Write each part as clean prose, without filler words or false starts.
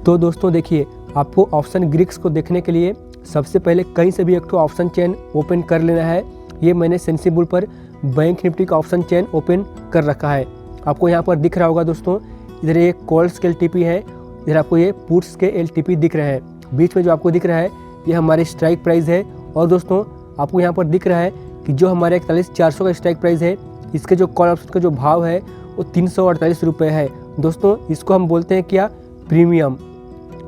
तो दोस्तों देखिए, आपको ऑप्शन ग्रिक्स को देखने के लिए सबसे पहले कहीं से भी एक तो ऑप्शन चेन ओपन कर लेना है। ये मैंने सेंसिबल पर बैंक निफ्टी का ऑप्शन चेन ओपन कर रखा है। आपको यहाँ पर दिख रहा होगा दोस्तों, इधर ये कॉल्स के LTP है, इधर आपको ये पुट्स के LTP दिख रहे हैं। बीच में जो आपको दिख रहा है ये हमारे स्ट्राइक प्राइस है। और दोस्तों आपको यहाँ पर दिख रहा है कि जो हमारे 41,400 का स्ट्राइक प्राइस है, इसके जो कॉल ऑप्शन का जो भाव है वो 348 रुपये है। दोस्तों इसको हम बोलते हैं क्या, प्रीमियम।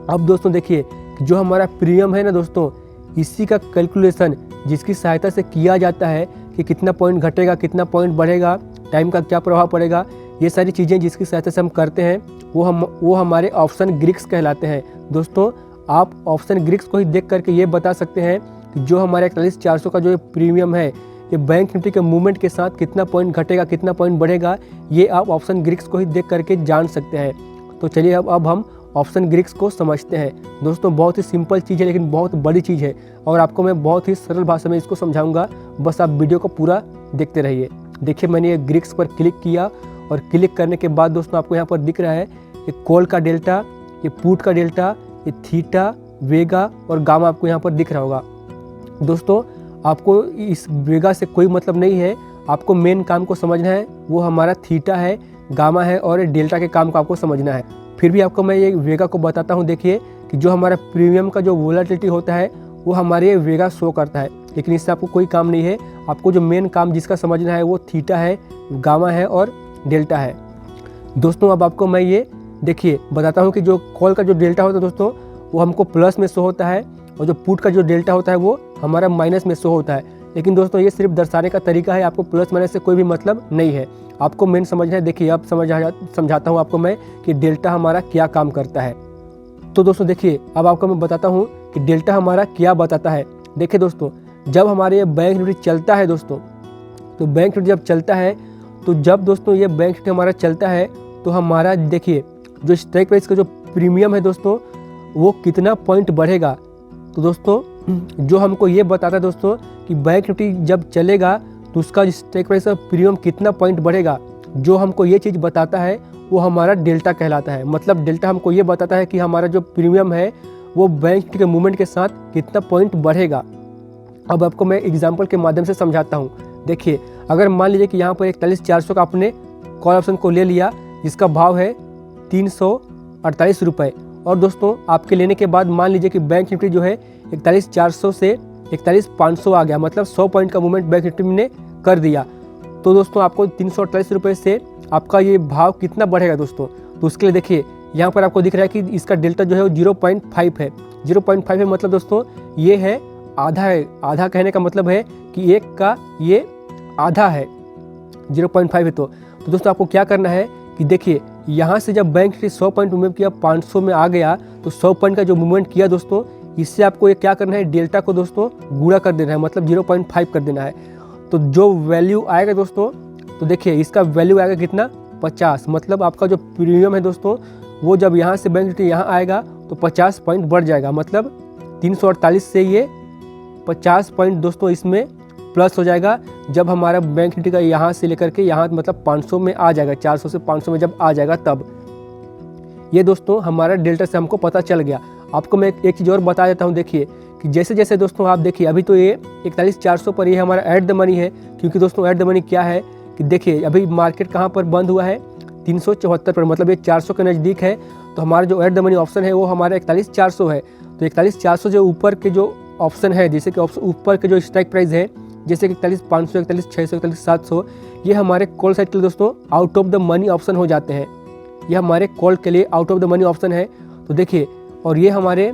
अब दोस्तों देखिए, जो हमारा प्रीमियम है ना दोस्तों, इसी का कैलकुलेशन जिसकी सहायता से किया जाता है कि कितना पॉइंट घटेगा, कितना पॉइंट बढ़ेगा, टाइम का क्या प्रभाव पड़ेगा, ये सारी चीज़ें जिसकी सहायता से हम करते हैं वो हमारे ऑप्शन ग्रिक्स कहलाते हैं। दोस्तों आप ऑप्शन ग्रिक्स को ही देख करके ये बता सकते हैं कि जो हमारे 41,400 का जो प्रीमियम है, ये बैंक निफ्टी के मूवमेंट के साथ कितना पॉइंट घटेगा, कितना पॉइंट बढ़ेगा, ये आप ऑप्शन ग्रिक्स को ही देख करके जान सकते हैं। तो चलिए अब हम ऑप्शन ग्रिक्स को समझते हैं। दोस्तों बहुत ही सिंपल चीज़ है लेकिन बहुत बड़ी चीज़ है, और आपको मैं बहुत ही सरल भाषा में इसको समझाऊंगा। बस आप वीडियो को पूरा देखते रहिए। देखिए, मैंने ये ग्रिक्स पर क्लिक किया और क्लिक करने के बाद दोस्तों आपको यहाँ पर दिख रहा है ये कॉल का डेल्टा, ये पुट का डेल्टा, ये थीटा, वेगा और गामा आपको यहाँ पर दिख रहा होगा। दोस्तों आपको इस वेगा से कोई मतलब नहीं है, आपको मेन काम को समझना है, वो हमारा थीटा है, गामा है और डेल्टा के काम को आपको समझना है। फिर भी आपको मैं ये वेगा को बताता हूँ। देखिए कि जो हमारा प्रीमियम का जो वोलेटिलिटी होता है वो हमारे वेगा शो करता है, लेकिन इससे आपको कोई काम नहीं है। आपको जो मेन काम जिसका समझना है वो थीटा है, गामा है और डेल्टा है। दोस्तों अब आपको मैं ये देखिए बताता हूँ कि जो कॉल का जो डेल्टा होता है दोस्तों, वो हमको प्लस में शो होता है, और जो पुट का जो डेल्टा होता है वो हमारा माइनस में शो होता है। लेकिन दोस्तों ये सिर्फ दर्शाने का तरीका है, आपको प्लस माइनस से कोई भी मतलब नहीं है। आपको मेन समझना है। देखिए अब समझाता हूँ आपको मैं कि डेल्टा हमारा क्या काम करता है। तो दोस्तों देखिए, अब आपको मैं बताता हूँ कि डेल्टा हमारा क्या बताता है। देखिए दोस्तों, जब हमारे ये बैंक निफ्टी चलता है दोस्तों, तो बैंक निफ्टी जब चलता है, तो जब दोस्तों ये बैंक निफ्टी हमारा चलता है तो हमारा देखिए जो स्ट्राइक प्राइस का जो प्रीमियम है दोस्तों, वो कितना पॉइंट बढ़ेगा। तो दोस्तों जो हमको ये बताता है दोस्तों कि बैंक निफ्टी जब चलेगा तो उसका स्ट्राइक प्राइस का प्रीमियम कितना पॉइंट बढ़ेगा, जो हमको ये चीज़ बताता है वो हमारा डेल्टा कहलाता है। मतलब डेल्टा हमको ये बताता है कि हमारा जो प्रीमियम है वो बैंक निफ्टी के मूवमेंट के साथ कितना पॉइंट बढ़ेगा। अब आपको मैं एग्जांपल के माध्यम से समझाता हूँ। देखिए, अगर मान लीजिए कि यहाँ पर 41,400 का आपने कॉल ऑप्शन को ले लिया, जिसका भाव है 348 रुपये, और दोस्तों आपके लेने के बाद मान लीजिए कि बैंक निफ्टी जो है 41,400 से 41,500 आ गया, मतलब 100 पॉइंट का मूवमेंट बैंक निफ्टी ने कर दिया। तो दोस्तों आपको 348 रुपये से आपका ये भाव कितना बढ़ेगा दोस्तों। तो उसके लिए देखिए यहाँ पर आपको दिख रहा है कि इसका डेल्टा जो है वो 0.5 है। 0.5 है मतलब दोस्तों ये है आधा है। आधा कहने का मतलब है कि एक का ये आधा है, 0.5 है। तो दोस्तों आपको क्या करना है कि देखिए, यहाँ से जब बैंक निफ्टी 100 पॉइंट मूवमेंट किया, 500 में आ गया, तो 100 पॉइंट का जो मूवमेंट किया दोस्तों, इससे आपको ये क्या करना है, डेल्टा को दोस्तों गुणा कर देना है, मतलब 0.5 कर देना है। तो जो वैल्यू आएगा दोस्तों, तो देखिए इसका वैल्यू आएगा कितना, 50। मतलब आपका जो प्रीमियम है दोस्तों, वो जब यहाँ से बैंक निफ्टी यहाँ आएगा तो 50 पॉइंट बढ़ जाएगा। मतलब 348 से ये 50 पॉइंट दोस्तों इसमें प्लस हो जाएगा, जब हमारा बैंक निफ्टी का यहाँ से लेकर के यहाँ मतलब 500 में आ जाएगा, 400 से 500 में जब आ जाएगा तब। ये दोस्तों हमारा डेल्टा से हमको पता चल गया। आपको मैं एक चीज़ और बता देता हूँ। देखिए कि जैसे जैसे दोस्तों आप देखिए, अभी तो ये 41,400 पर ये हमारा ऐट द मनी है, क्योंकि दोस्तों ऐट द मनी क्या है कि देखिए अभी मार्केट कहाँ पर बंद हुआ है, 374 पर, मतलब ये 400 के नज़दीक है। तो हमारा जो ऐट द मनी ऑप्शन है वो हमारा 41,400 है। तो 41,400 जो ऊपर के जो ऑप्शन है, जैसे कि ऑप्शन ऊपर के जो स्ट्राइक प्राइस है, जैसे कि 41,500, 41,600, 41,700, ये हमारे कॉल साइड के लिए दोस्तों out of the money option हो जाते हैं। ये हमारे कॉल के लिए out of the money option है। तो देखिए, और ये हमारे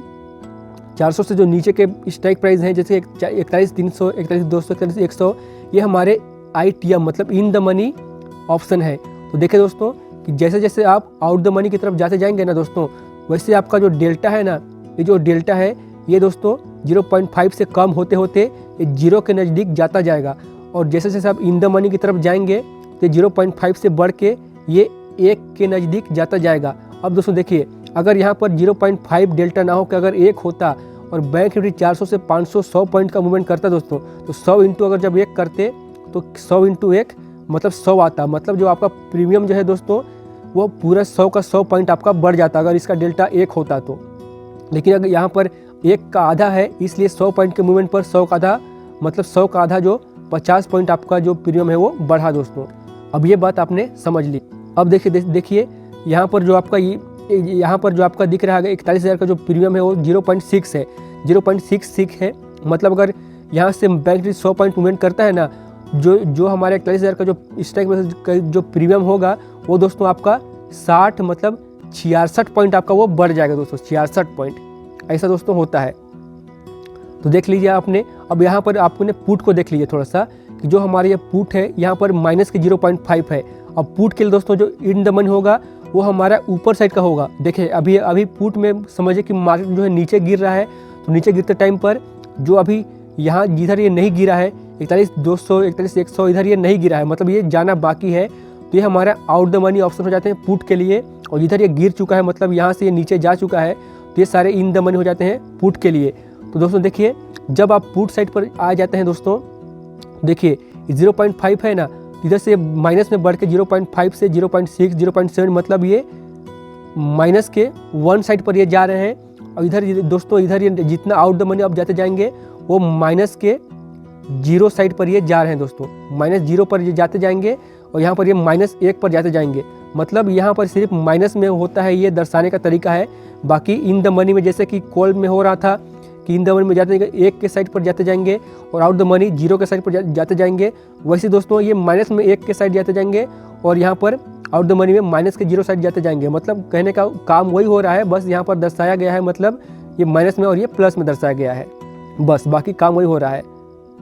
400 से जो नीचे के स्ट्राइक प्राइस हैं, जैसे 41,300, 41,200, 41,100, ये हमारे ITM मतलब इन द मनी ऑप्शन है। तो देखिए दोस्तों कि जैसे जैसे आप आउट द मनी की तरफ जाते जाएंगे ना दोस्तों, वैसे आपका जो डेल्टा है ना, ये जो डेल्टा है ये दोस्तों 0.5 से कम होते होते ये 0 के नज़दीक जाता जाएगा। और जैसे जैसे आप इन द मनी की तरफ जाएंगे तो 0.5 से बढ़ के ये 1 के नज़दीक जाता जाएगा। अब दोस्तों देखिए, अगर यहाँ पर 0.5 डेल्टा ना हो कि अगर 1 होता और बैंक निफ्टी 400 से 500 100 पॉइंट का मूवमेंट करता दोस्तों, तो 100 इंटू अगर जब 1 करते तो 100 इंटू 1 मतलब 100 आता। मतलब जो आपका प्रीमियम जो है दोस्तों वो पूरा 100 का 100 पॉइंट आपका बढ़ जाता अगर इसका डेल्टा 1 होता तो। लेकिन अगर यहाँ पर 1 का आधा है, इसलिए 100 पॉइंट के मूवमेंट पर 100 का आधा, मतलब 100 का आधा जो 50 पॉइंट आपका जो प्रीमियम है वो बढ़ा दोस्तों। अब ये बात आपने समझ ली। अब देखिए यहाँ पर जो आपका दिख रहा है 41,000 का जो प्रीमियम है वो 0.6 है, 0.66 है। मतलब अगर यहाँ से बैंक निफ्टी 100 पॉइंट मूवमेंट करता है ना, जो हमारे 41,000 का जो स्ट्राइक का जो प्रीमियम होगा वो दोस्तों आपका 60 मतलब 66 पॉइंट आपका वो बढ़ जाएगा दोस्तों, 66 पॉइंट ऐसा दोस्तों होता है। तो देख लीजिए आपने। अब यहाँ पर आपने पुट को देख लीजिए थोड़ा सा कि जो हमारे ये पुट है यहाँ पर माइनस के 0.5 है। अब पुट के लिए दोस्तों जो इन द मनी होगा वो हमारा ऊपर साइड का होगा। देखिए अभी पुट में समझिए कि मार्केट जो है नीचे गिर रहा है, तो नीचे गिरते टाइम पर जो अभी यहाँ जिधर ये नहीं गिरा है 41,200 41,100 इधर ये नहीं गिरा है, मतलब ये जाना बाकी है, तो ये हमारा आउट द मनी ऑप्शन हो जाते हैं पुट के लिए। और जिधर ये गिर चुका है मतलब यहाँ से ये नीचे जा चुका है तो ये सारे इन द मनी हो जाते हैं पुट के लिए। तो दोस्तों देखिए जब आप पुट साइड पर आ जाते हैं दोस्तों, देखिए 0.5 है ना, इधर से माइनस में बढ़ के 0.5 से 0.6 0.7 मतलब ये माइनस के 1 साइड पर ये जा रहे हैं। और इधर दोस्तों इधर ये जितना आउट द मनी आप जाते जाएंगे वो माइनस के 0 साइड पर ये जा रहे हैं दोस्तों, -0 पर ये जाते जाएंगे और यहाँ पर ये -1 पर जाते जाएंगे। मतलब यहाँ पर सिर्फ माइनस में होता है, ये दर्शाने का तरीका है। बाकी इन द मनी में जैसे कि कॉल में हो रहा था कि इन द मनी में जाते जाएंगे 1 के साइड पर जाते जाएंगे और आउट द मनी 0 के साइड पर जाते जाएंगे, वैसे दोस्तों ये माइनस में 1 के साइड जाते जाएंगे और यहाँ पर आउट द मनी में माइनस के 0 साइड जाते जाएंगे। मतलब कहने का काम वही हो रहा है, बस यहाँ पर दर्शाया गया है, मतलब ये माइनस में और ये प्लस में दर्शाया गया है, बस बाकी काम वही हो रहा है।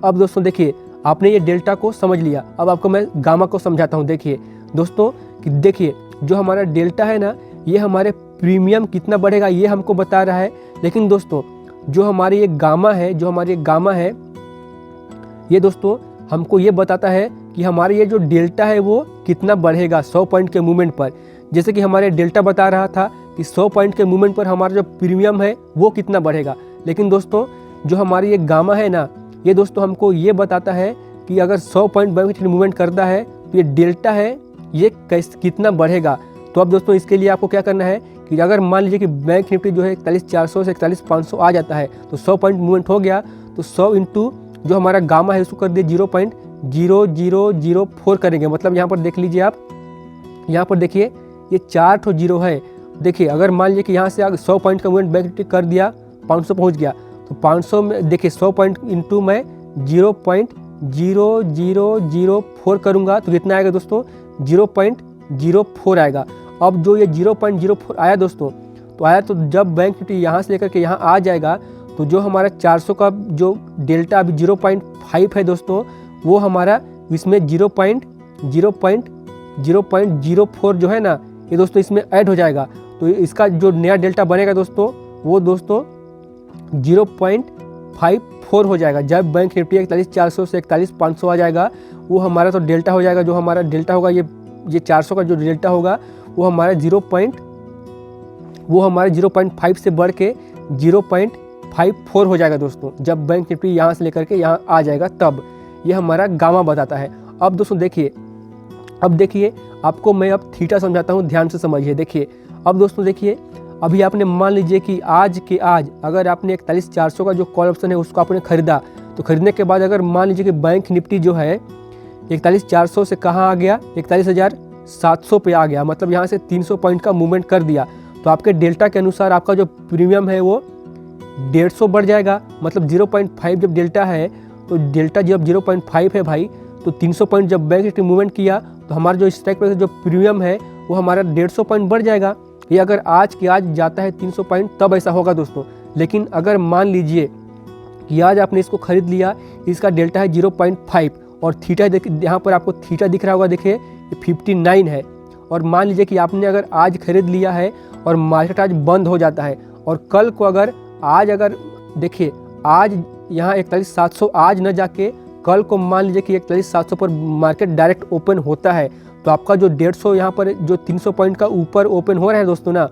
अब दोस्तों देखिए आपने ये डेल्टा को समझ लिया, अब आपको मैं गामा को समझाता हूँ। देखिए दोस्तों कि देखिए जो हमारा डेल्टा है ना, ये हमारे प्रीमियम कितना बढ़ेगा ये हमको बता रहा है। लेकिन दोस्तों जो हमारी ये गामा है ये दोस्तों हमको ये बताता है कि हमारे ये जो डेल्टा है वो कितना बढ़ेगा 100 पॉइंट के मूवमेंट पर। जैसे कि हमारे डेल्टा बता रहा था कि 100 पॉइंट के मूवमेंट पर हमारा जो प्रीमियम है वो कितना बढ़ेगा। लेकिन दोस्तों जो हमारी ये गामा है ना, ये दोस्तों हमको ये बताता है कि अगर 100 पॉइंट बैंक निफ्टी मूवमेंट करता है तो ये डेल्टा है ये कितना बढ़ेगा। तो अब दोस्तों इसके लिए आपको क्या करना है कि अगर मान लीजिए कि बैंक निफ्टी जो है 41,400 से 41,500 आ जाता है तो 100 पॉइंट मूवमेंट हो गया, तो 100 इंटू जो हमारा गामा है उसको कर दिए 0.0004 करेंगे। मतलब यहाँ पर देख लीजिए आप, यहाँ पर देखिए ये 4 ठो 0 है। देखिए अगर मान लीजिए कि यहाँ से 100 पॉइंट का मूवमेंट बैंक निफ्टी कर दिया, 500 पहुँच गया, तो 500 में देखिए 100 पॉइंट इंटू मैं 0.0004 करूँगा तो कितना आएगा दोस्तों, 0.04 आएगा। अब जो ये 0.04 आया दोस्तों, तो आया तो जब बैंक निफ्टी यहाँ से लेकर के यहाँ आ जाएगा तो जो हमारा 400 का जो डेल्टा अभी 0.5 है दोस्तों, वो हमारा इसमें 0.04 जो है ना, ये दोस्तों इसमें ऐड हो जाएगा। तो इसका जो नया डेल्टा बनेगा दोस्तों वो दोस्तों 0.54 हो जाएगा। जब बैंक निफ्टी 41,400 से 41,500 आ जाएगा वो हमारा तो डेल्टा हो जाएगा, जो हमारा डेल्टा होगा ये 400 का जो डेल्टा होगा वो हमारा 0.5 से बढ़ के 0.54 हो जाएगा दोस्तों, जब बैंक निफ्टी यहाँ से लेकर के यहाँ आ जाएगा तब। ये हमारा गामा बताता है। अब दोस्तों देखिए, अब देखिए आपको मैं अब थीटा समझाता हूँ, ध्यान से समझिए। देखिए अब दोस्तों देखिए, अभी आपने मान लीजिए कि आज के आज अगर आपने 41,400 का जो कॉल ऑप्शन है उसको आपने खरीदा, तो खरीदने के बाद अगर मान लीजिए कि बैंक निफ्टी जो है 41,400 से कहाँ आ गया, 41,700 पे आ गया, मतलब यहाँ से 300 पॉइंट का मूवमेंट कर दिया, तो आपके डेल्टा के अनुसार आपका जो प्रीमियम है वो 150 बढ़ जाएगा। मतलब 0.5 जब डेल्टा है तो डेल्टा जब 0.5 है भाई, तो 300 पॉइंट जब बैंक निफ्टी मूवमेंट किया तो हमारा जो स्ट्राइक प्राइस जो प्रीमियम है वो हमारा 150 पॉइंट बढ़ जाएगा। ये अगर आज के आज जाता है 300 पॉइंट तब ऐसा होगा दोस्तों। लेकिन अगर मान लीजिए कि आज आपने इसको खरीद लिया, इसका डेल्टा है 0.5 और थीटा यहाँ पर आपको थीटा दिख रहा होगा, देखिए 59 है। और मान लीजिए कि आपने अगर आज खरीद लिया है और मार्केट आज बंद हो जाता है और कल को अगर देखिए आज यहाँ 41,700 आज न जाके कल को मान लीजिए कि 41,700 पर मार्केट डायरेक्ट ओपन होता है, तो आपका जो 150 यहाँ पर जो 300 पॉइंट का ऊपर ओपन हो रहा है दोस्तों ना,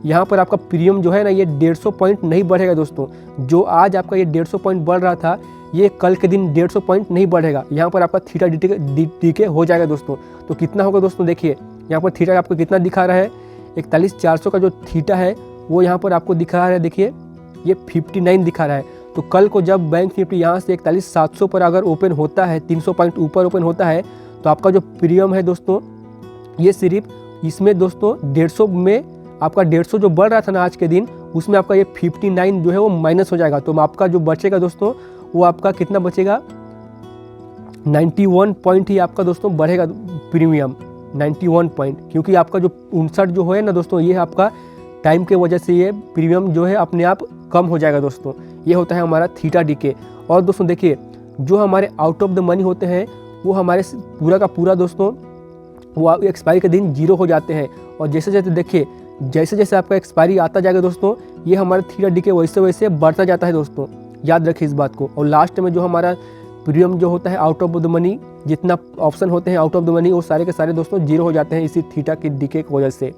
यहाँ पर आपका प्रीमियम जो है ना ये 150 पॉइंट नहीं बढ़ेगा दोस्तों। जो आज आपका ये 150 पॉइंट बढ़ रहा था, ये कल के दिन 150 पॉइंट नहीं बढ़ेगा। यहाँ पर आपका थीटा डी के हो जाएगा दोस्तों। तो कितना होगा दोस्तों, देखिए यहाँ पर थीटा आपको कितना दिखा रहा है, 41,400 का जो थीटा है वो यहाँ पर आपको दिखा रहा है, देखिए ये 59 दिखा रहा है। तो कल को जब बैंक निफ्टी यहाँ से 41,700 पर अगर ओपन होता है, 300 पॉइंट ऊपर ओपन होता है, तो आपका जो प्रीमियम है दोस्तों, ये सिर्फ इसमें दोस्तों 150 में आपका 150 जो बढ़ रहा था ना आज के दिन, उसमें आपका ये 59 जो है वो माइनस हो जाएगा। तो आपका जो बचेगा दोस्तों वो आपका कितना बचेगा, 91 पॉइंट ही आपका दोस्तों बढ़ेगा प्रीमियम, 91 पॉइंट, क्योंकि आपका जो 59 जो है ना दोस्तों, ये आपका टाइम के वजह से ये प्रीमियम जो है अपने आप कम हो जाएगा दोस्तों। ये होता है हमारा थीटा डीके। और दोस्तों देखिए, जो हमारे आउट ऑफ द मनी होते हैं वो हमारे पूरा का पूरा दोस्तों वो एक्सपायरी के दिन 0 हो जाते हैं। और जैसे जैसे देखिए, जैसे जैसे आपका एक्सपायरी आता जाएगा दोस्तों, ये हमारा थीटा डीके वैसे वैसे बढ़ता जाता है दोस्तों, याद रखिए इस बात को। और लास्ट में जो हमारा प्रीमियम जो होता है आउट ऑफ द मनी, जितना ऑप्शन होते हैं आउट ऑफ द मनी, वो सारे के सारे दोस्तों 0 हो जाते हैं इसी थीटा के डीके की वजह से।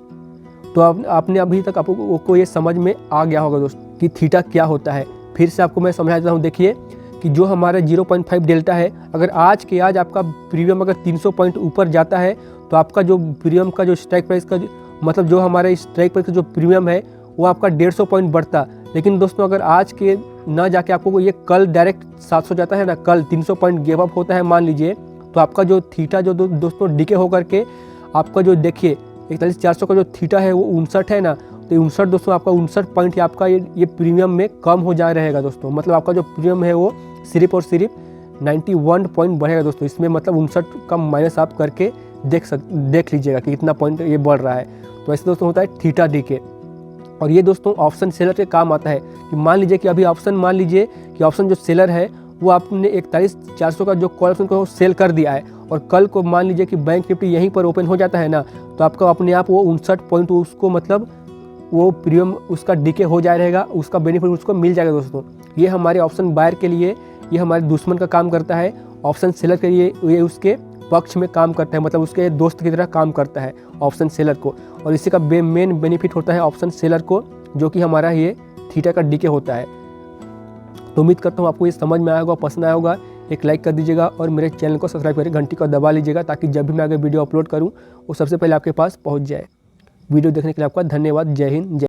तो आपने अभी तक आपको ये समझ में आ गया होगा दोस्तों कि थीटा क्या होता है। फिर से आपको मैं समझा देता हूँ। देखिए कि जो हमारा 0.5 डेल्टा है, अगर आज के आज आपका प्रीमियम अगर 300 पॉइंट ऊपर जाता है तो आपका जो प्रीमियम का जो स्ट्राइक प्राइस का मतलब जो हमारा स्ट्राइक प्राइस का जो प्रीमियम है वो आपका 150 पॉइंट बढ़ता। लेकिन दोस्तों अगर आज के ना जाके आपको ये कल डायरेक्ट 700 जाता है ना, कल 300 पॉइंट गिव अप होता है मान लीजिए, तो आपका जो थीटा जो दोस्तों डीके होकर के आपका जो देखिए 41,400 का जो थीटा है वो 59 है ना, तो 59 दोस्तों आपका 59 पॉइंट ही आपका ये प्रीमियम में कम हो जा रहेगा दोस्तों। मतलब आपका जो प्रीमियम है वो सिर्फ और सिर्फ 91 पॉइंट बढ़ेगा दोस्तों। इसमें मतलब 59 का माइनस आप करके देख लीजिएगा कि कितना पॉइंट ये बढ़ रहा है। तो ऐसे दोस्तों होता है थीटा डीके। और ये दोस्तों ऑप्शन सेलर के काम आता है कि मान लीजिए कि अभी मान लीजिए कि ऑप्शन जो सेलर है वो आपने 41,400 का जो कॉल ऑप्शन को सेल कर दिया है, और कल को मान लीजिए कि बैंक निफ्टी यहीं पर ओपन हो जाता है ना, तो आपका अपने आप वो 59 पॉइंट उसको मतलब वो प्रीमियम उसका डीके हो जाए रहेगा, उसका बेनिफिट उसको मिल जाएगा दोस्तों। ये हमारे ऑप्शन बायर के लिए ये हमारे दुश्मन का काम करता है, ऑप्शन सेलर के लिए ये उसके पक्ष में काम करता है, मतलब उसके दोस्त की तरह काम करता है ऑप्शन सेलर को। और इसी का मेन बेनिफिट होता है ऑप्शन सेलर को, जो कि हमारा ये थीटा का डीके होता है। तो उम्मीद करता हूँ आपको ये समझ में आया होगा, पसंद आया होगा। एक लाइक कर दीजिएगा और मेरे चैनल को सब्सक्राइब करके घंटी को दबा लीजिएगा, ताकि जब भी मैं आगे वीडियो अपलोड करूँ वो सबसे पहले आपके पास पहुँच जाए। वीडियो देखने के लिए आपका धन्यवाद। जय हिंद, जय